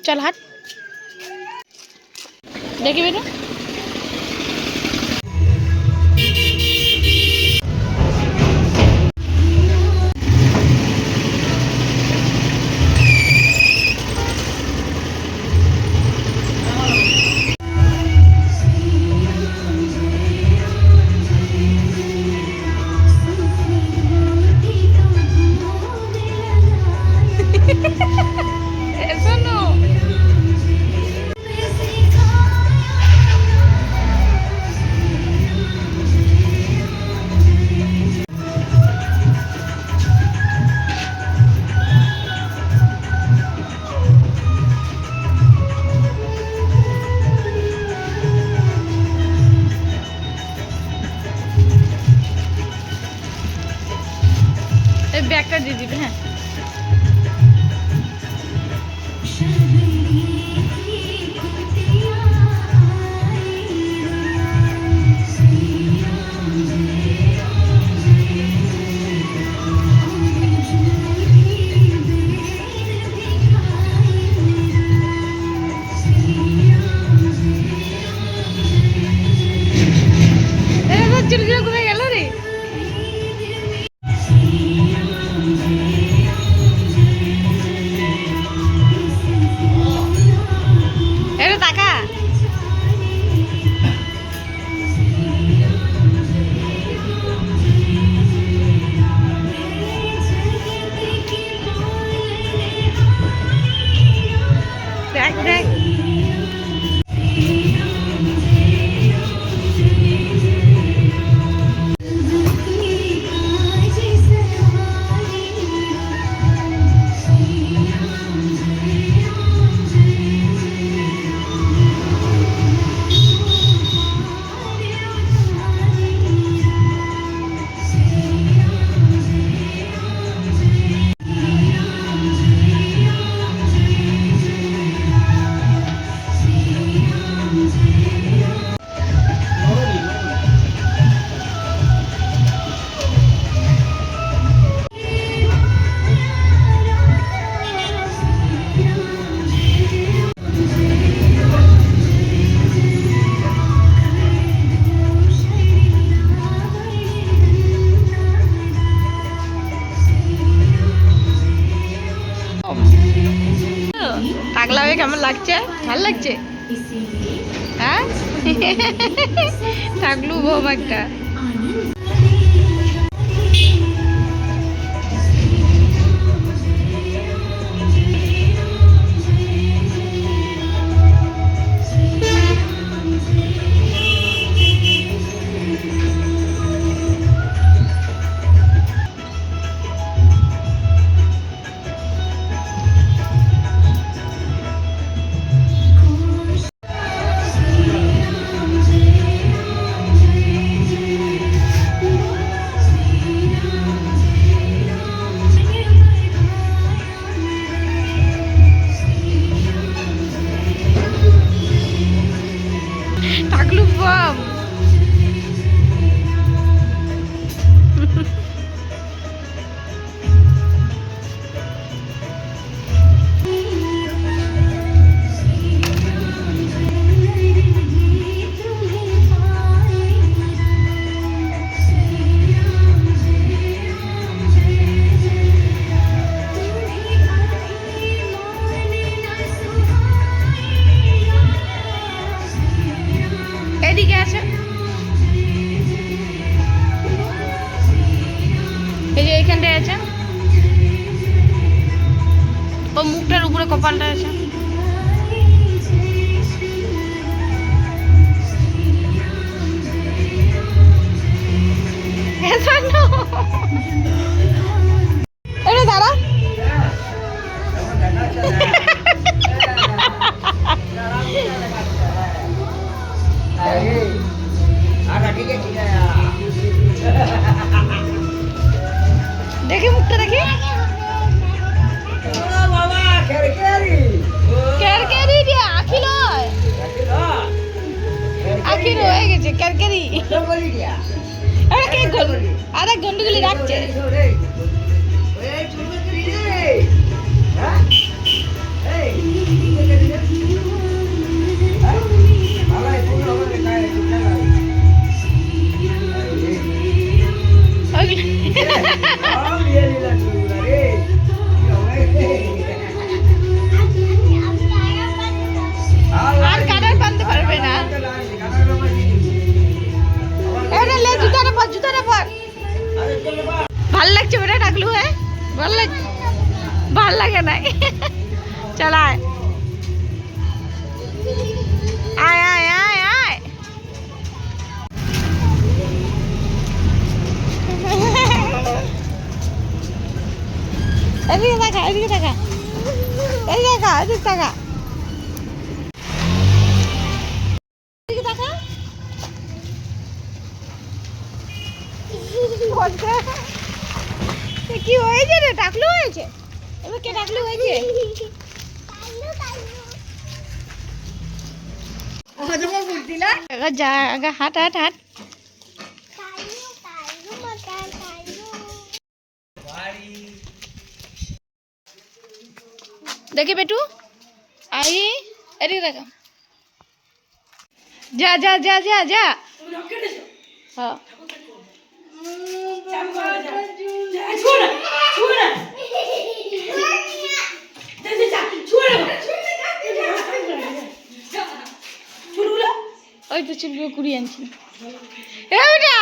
चल हाथ देखी बेटा ব্যাগটা দিয়ে দিবে হ্যাঁ চুলগুলো ঘুরে গেল রে পাগলা হয়ে কেমন লাগছে ভালো লাগছে হ্যাঁ থাকলু বউ একটা থাকলু বাম এদিকে আছে এই যে এইখানটায় আছে ও মুখটার উপরে কপালটা আছে এটা দাঁড়া দেখি মুখটা দেখি আখি রয়ে গেছে ক্যারক্যারি আরে গন্ডগুলি রাখছে ভাল লাগছে বেটা ডাকলু হ্যাঁ ভাল লাগছে ভাল লাগে নাই চল আয় আয় আয় আয় আয় এদিকে দেখা এদিকে দেখা এদিকে দেখা এদিকে দেখা এদিকে দেখা কি হয়েছে রে ডাকলু হয়েছে এবার কে ডাকলু হয়েছে যা আগা হাট হাট হাট দেখি বেটু আই এদিকে দেখা যা যা যা যা যা হ্যাঁ ওই তো চুলগুলো কুড়িয়ে আনছি এ বেটা